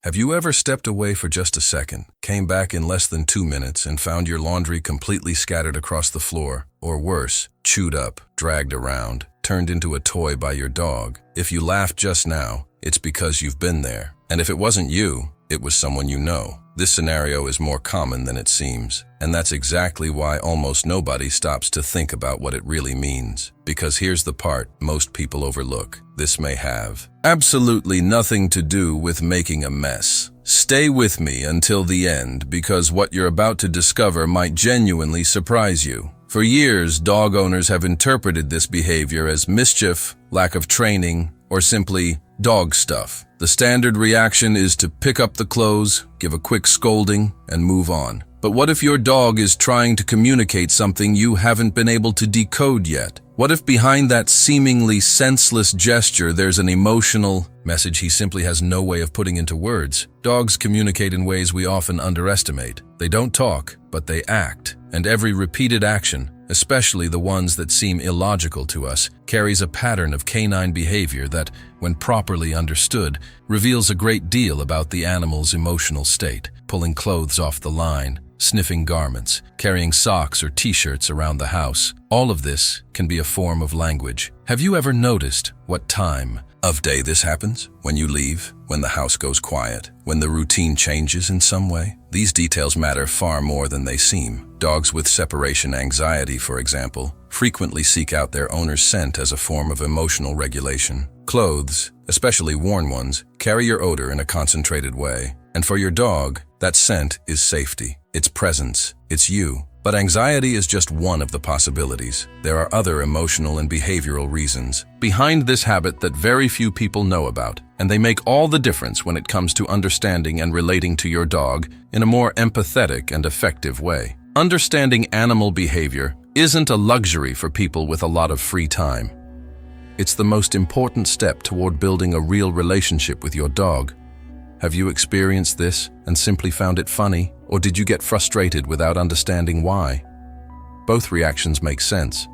Have you ever stepped away for just a second, came back in less than 2 minutes, and found your laundry completely scattered across the floor, or worse, chewed up, dragged around, turned into a toy by your dog? If you laughed just now, it's because you've been there. And if it wasn't you, it was someone you know. This scenario is more common than it seems, and that's exactly why almost nobody stops to think about what it really means. Because here's the part most people overlook. This may have absolutely nothing to do with making a mess. Stay with me until the end, because what you're about to discover might genuinely surprise you. For years, dog owners have interpreted this behavior as mischief, lack of training, or simply dog stuff. The standard reaction is to pick up the clothes, give a quick scolding, and move on. But what if your dog is trying to communicate something you haven't been able to decode yet? What if behind that seemingly senseless gesture there's an emotional message he simply has no way of putting into words? Dogs communicate in ways we often underestimate. They don't talk, but they act. And every repeated action, especially the ones that seem illogical to us, carries a pattern of canine behavior that, when properly understood, reveals a great deal about the animal's emotional state. Pulling clothes off the line, sniffing garments, carrying socks or t-shirts around the house. All of this can be a form of language. Have you ever noticed what time of day this happens? When you leave, when the house goes quiet, when the routine changes in some way? These details matter far more than they seem. Dogs with separation anxiety, for example, frequently seek out their owner's scent as a form of emotional regulation. Clothes, especially worn ones, carry your odor in a concentrated way. And for your dog, that scent is safety. It's presence. It's you. But anxiety is just one of the possibilities. There are other emotional and behavioral reasons behind this habit that very few people know about, and they make all the difference when it comes to understanding and relating to your dog in a more empathetic and effective way. Understanding animal behavior isn't a luxury for people with a lot of free time. It's the most important step toward building a real relationship with your dog. Have you experienced this and simply found it funny, or did you get frustrated without understanding why? Both reactions make sense.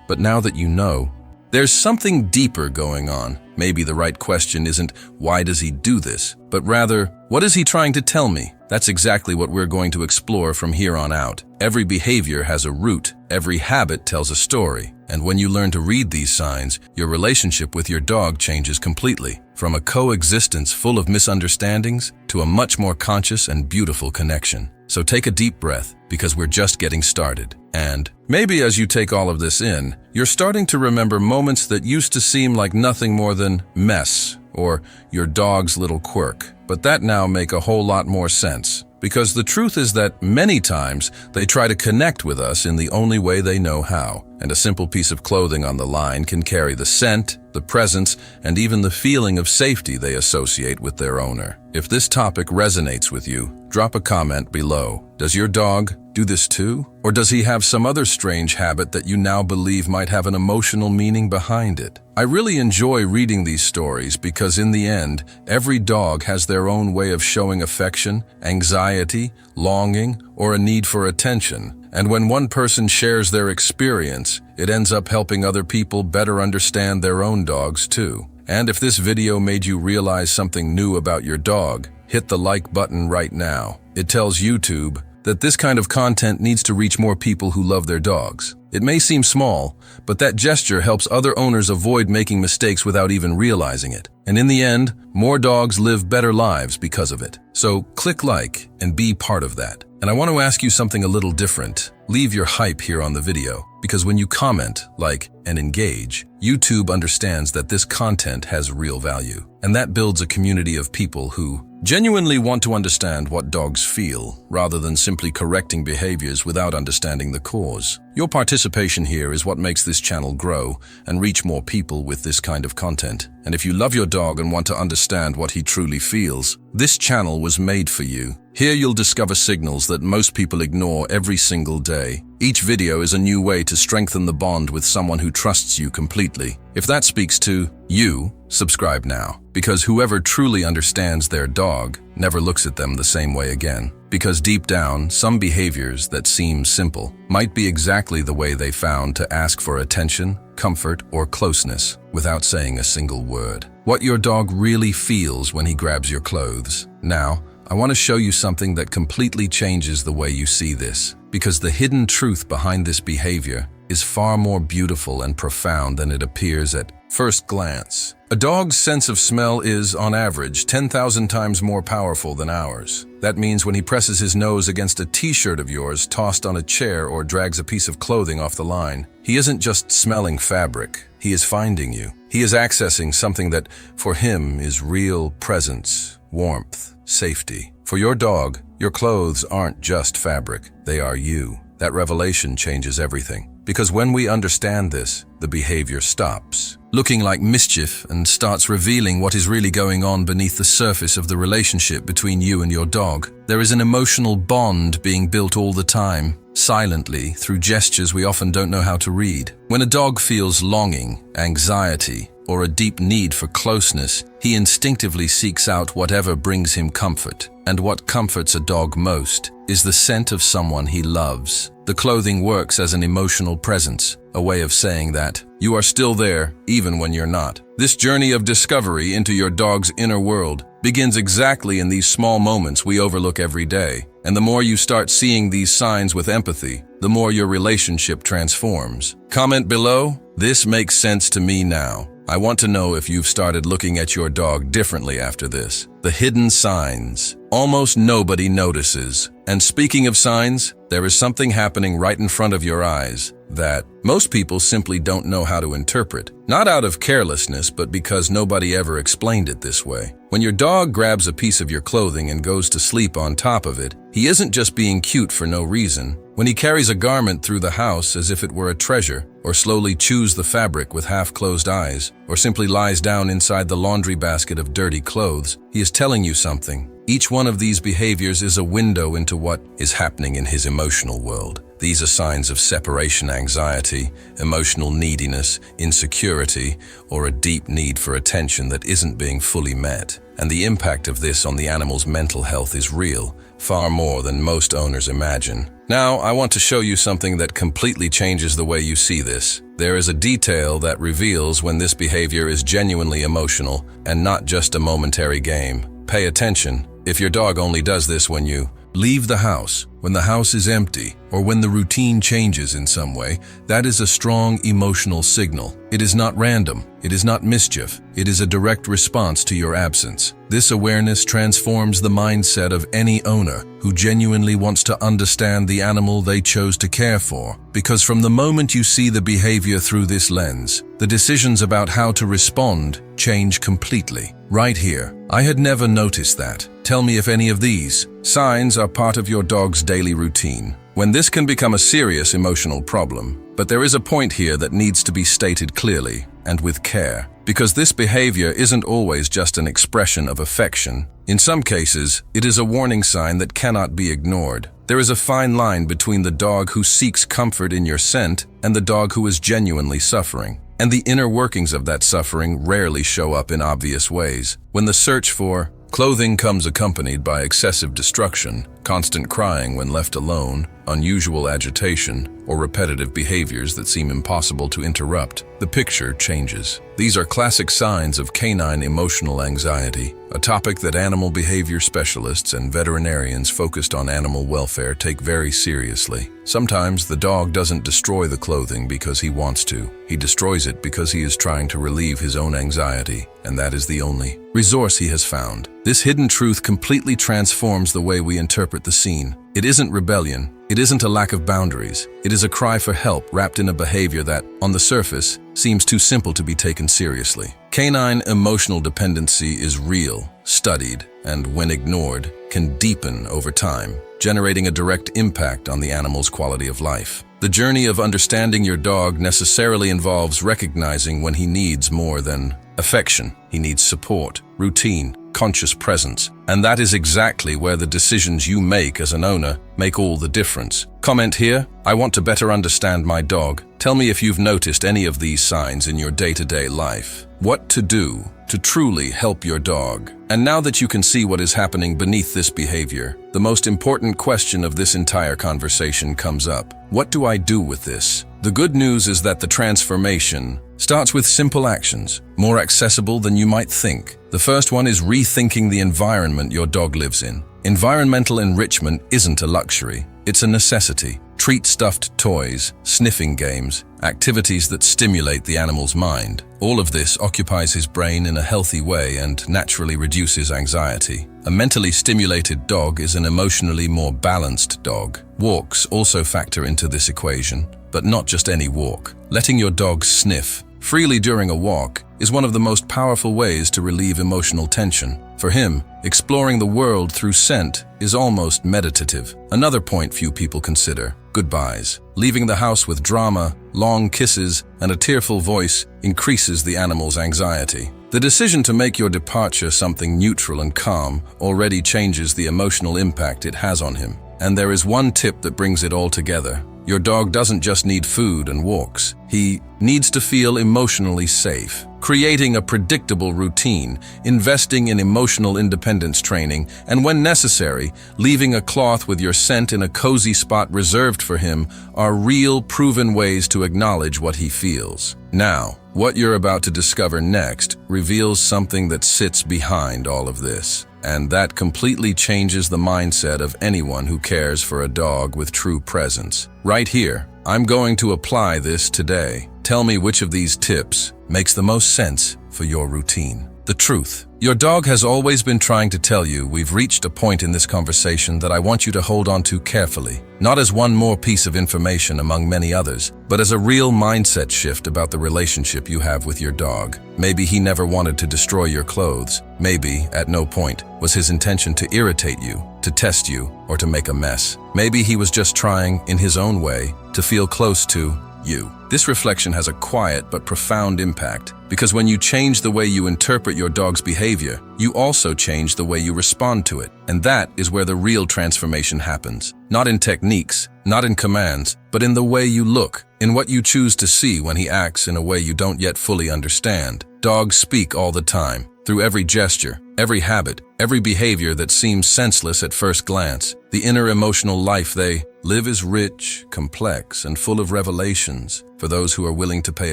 But now that you know, there's something deeper going on. Maybe the right question isn't, why does he do this? But rather, what is he trying to tell me? That's exactly what we're going to explore from here on out. Every behavior has a root. Every habit tells a story. And when you learn to read these signs, your relationship with your dog changes completely. From a coexistence full of misunderstandings to a much more conscious and beautiful connection. So take a deep breath, because we're just getting started. And maybe as you take all of this in, you're starting to remember moments that used to seem like nothing more than mess or your dog's little quirk. But that now make a whole lot more sense. Because the truth is that many times they try to connect with us in the only way they know how. And a simple piece of clothing on the line can carry the scent, the presence, and even the feeling of safety they associate with their owner. If this topic resonates with you, drop a comment below. Does your dog do this too? Or does he have some other strange habit that you now believe might have an emotional meaning behind it? I really enjoy reading these stories because in the end, every dog has their own way of showing affection, anxiety, longing, or a need for attention. And when one person shares their experience, it ends up helping other people better understand their own dogs too. And if this video made you realize something new about your dog, hit the like button right now. It tells YouTube that this kind of content needs to reach more people who love their dogs. It may seem small, but that gesture helps other owners avoid making mistakes without even realizing it. And in the end, more dogs live better lives because of it. So click like and be part of that. And I want to ask you something a little different. Leave your hype here on the video, because when you comment, like, and engage, YouTube understands that this content has real value. And that builds a community of people who genuinely want to understand what dogs feel, rather than simply correcting behaviors without understanding the cause. Your participation here is what makes this channel grow and reach more people with this kind of content. And if you love your dog and want to understand what he truly feels, this channel was made for you. Here you'll discover signals that most people ignore every single day. Each video is a new way to strengthen the bond with someone who trusts you completely. If that speaks to you, subscribe now. Because whoever truly understands their dog never looks at them the same way again. Because deep down, some behaviors that seem simple might be exactly the way they found to ask for attention, comfort, or closeness without saying a single word. What your dog really feels when he grabs your clothes. Now, I want to show you something that completely changes the way you see this, because the hidden truth behind this behavior is far more beautiful and profound than it appears at first glance. A dog's sense of smell is, on average, 10,000 times more powerful than ours. That means when he presses his nose against a t-shirt of yours tossed on a chair or drags a piece of clothing off the line, he isn't just smelling fabric, he is finding you. He is accessing something that, for him, is real presence, warmth, safety. For your dog, your clothes aren't just fabric, they are you. That revelation changes everything. Because when we understand this, the behavior stops looking like mischief and starts revealing what is really going on beneath the surface of the relationship between you and your dog. There is an emotional bond being built all the time, silently, through gestures we often don't know how to read. When a dog feels longing, anxiety, or a deep need for closeness, he instinctively seeks out whatever brings him comfort. And what comforts a dog most is the scent of someone he loves. The clothing works as an emotional presence, a way of saying that you are still there even when you're not. This journey of discovery into your dog's inner world begins exactly in these small moments we overlook every day. And the more you start seeing these signs with empathy, the more your relationship transforms. Comment below, "This makes sense to me now." I want to know if you've started looking at your dog differently after this. The hidden signs. Almost nobody notices. And speaking of signs, there is something happening right in front of your eyes that most people simply don't know how to interpret. Not out of carelessness, but because nobody ever explained it this way. When your dog grabs a piece of your clothing and goes to sleep on top of it, he isn't just being cute for no reason. When he carries a garment through the house as if it were a treasure, or slowly chews the fabric with half-closed eyes, or simply lies down inside the laundry basket of dirty clothes, he is telling you something. Each one of these behaviors is a window into what is happening in his emotional world. These are signs of separation anxiety, emotional neediness, insecurity, or a deep need for attention that isn't being fully met. And the impact of this on the animal's mental health is real, far more than most owners imagine. Now, I want to show you something that completely changes the way you see this. There is a detail that reveals when this behavior is genuinely emotional and not just a momentary game. Pay attention. If your dog only does this when you leave the house, when the house is empty, or when the routine changes in some way, that is a strong emotional signal. It is not random. It is not mischief. It is a direct response to your absence. This awareness transforms the mindset of any owner who genuinely wants to understand the animal they chose to care for. Because from the moment you see the behavior through this lens, the decisions about how to respond change completely. Right here, I had never noticed that. Tell me if any of these signs are part of your dog's daily routine. When this can become a serious emotional problem. But there is a point here that needs to be stated clearly and with care, because this behavior isn't always just an expression of affection. In some cases, it is a warning sign that cannot be ignored. There is a fine line between the dog who seeks comfort in your scent and the dog who is genuinely suffering. And the inner workings of that suffering rarely show up in obvious ways. When the search for clothing comes accompanied by excessive destruction, constant crying when left alone, unusual agitation, or repetitive behaviors that seem impossible to interrupt, the picture changes. These are classic signs of canine emotional anxiety, a topic that animal behavior specialists and veterinarians focused on animal welfare take very seriously. Sometimes the dog doesn't destroy the clothing because he wants to. He destroys it because he is trying to relieve his own anxiety, and that is the only resource he has found. This hidden truth completely transforms the way we interpret the scene. It isn't rebellion. It isn't a lack of boundaries. It is a cry for help wrapped in a behavior that, on the surface, seems too simple to be taken seriously. Canine emotional dependency is real, studied, and when ignored, can deepen over time, generating a direct impact on the animal's quality of life. The journey of understanding your dog necessarily involves recognizing when he needs more than affection. He needs support, routine, conscious presence. And that is exactly where the decisions you make as an owner make all the difference. Comment here, I want to better understand my dog. Tell me if you've noticed any of these signs in your day-to-day life. What to do to truly help your dog. And now that you can see what is happening beneath this behavior, the most important question of this entire conversation comes up. What do I do with this? The good news is that the transformation starts with simple actions, more accessible than you might think. The first one is rethinking the environment your dog lives in. Environmental enrichment isn't a luxury, it's a necessity. Treat stuffed toys, sniffing games, activities that stimulate the animal's mind. All of this occupies his brain in a healthy way and naturally reduces anxiety. A mentally stimulated dog is an emotionally more balanced dog. Walks also factor into this equation, but not just any walk. Letting your dog sniff freely during a walk is one of the most powerful ways to relieve emotional tension. For him, exploring the world through scent is almost meditative. Another point few people consider: goodbyes. Leaving the house with drama, long kisses, and a tearful voice increases the animal's anxiety. The decision to make your departure something neutral and calm already changes the emotional impact it has on him. And there is one tip that brings it all together. Your dog doesn't just need food and walks. He needs to feel emotionally safe. Creating a predictable routine, investing in emotional independence training, and when necessary, leaving a cloth with your scent in a cozy spot reserved for him are real, proven ways to acknowledge what he feels. Now, what you're about to discover next reveals something that sits behind all of this. And that completely changes the mindset of anyone who cares for a dog with true presence. Right here, I'm going to apply this today. Tell me which of these tips makes the most sense for your routine. The truth. Your dog has always been trying to tell you we've reached a point in this conversation that I want you to hold on to carefully. Not as one more piece of information among many others, but as a real mindset shift about the relationship you have with your dog. Maybe he never wanted to destroy your clothes. Maybe, at no point, was his intention to irritate you, to test you, or to make a mess. Maybe he was just trying, in his own way, to feel close to you. This reflection has a quiet but profound impact, because when you change the way you interpret your dog's behavior, you also change the way you respond to it. And that is where the real transformation happens. Not in techniques, not in commands, but in the way you look, in what you choose to see when he acts in a way you don't yet fully understand. Dogs speak all the time, through every gesture, every habit, every behavior that seems senseless at first glance. The inner emotional life they live is rich, complex, and full of revelations for those who are willing to pay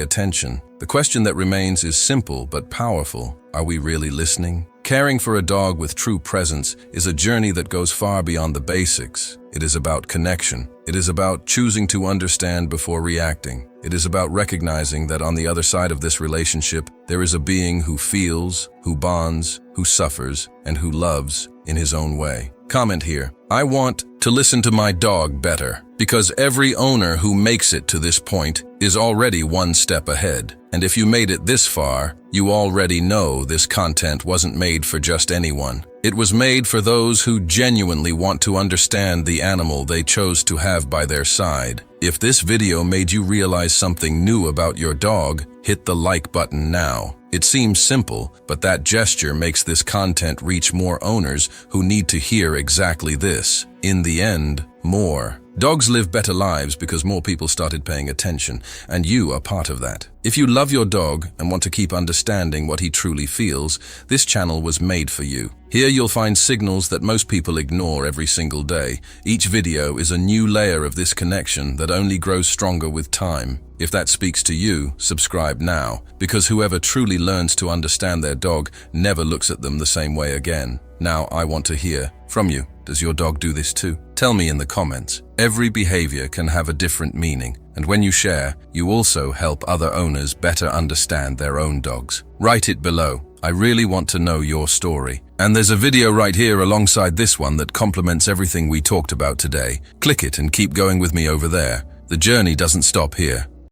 attention. The question that remains is simple but powerful. Are we really listening? Caring for a dog with true presence is a journey that goes far beyond the basics. It is about connection. It is about choosing to understand before reacting. It is about recognizing that on the other side of this relationship, there is a being who feels, who bonds, who suffers, and who loves in his own way. Comment here: I want to listen to my dog better, because every owner who makes it to this point is already one step ahead. And if you made it this far, you already know this content wasn't made for just anyone. It was made for those who genuinely want to understand the animal they chose to have by their side. If this video made you realize something new about your dog, hit the like button now. It seems simple, but that gesture makes this content reach more owners who need to hear exactly this. In the end, more. Dogs live better lives because more people started paying attention, and you are part of that. If you love your dog and want to keep understanding what he truly feels, this channel was made for you. Here you'll find signals that most people ignore every single day. Each video is a new layer of this connection that only grows stronger with time. If that speaks to you, subscribe now, because whoever truly learns to understand their dog never looks at them the same way again. Now I want to hear from you. Does your dog do this too? Tell me in the comments. Every behavior can have a different meaning, and when you share, you also help other owners better understand their own dogs. Write it below. I really want to know your story. And there's a video right here alongside this one that complements everything we talked about today. Click it and keep going with me over there. The journey doesn't stop here.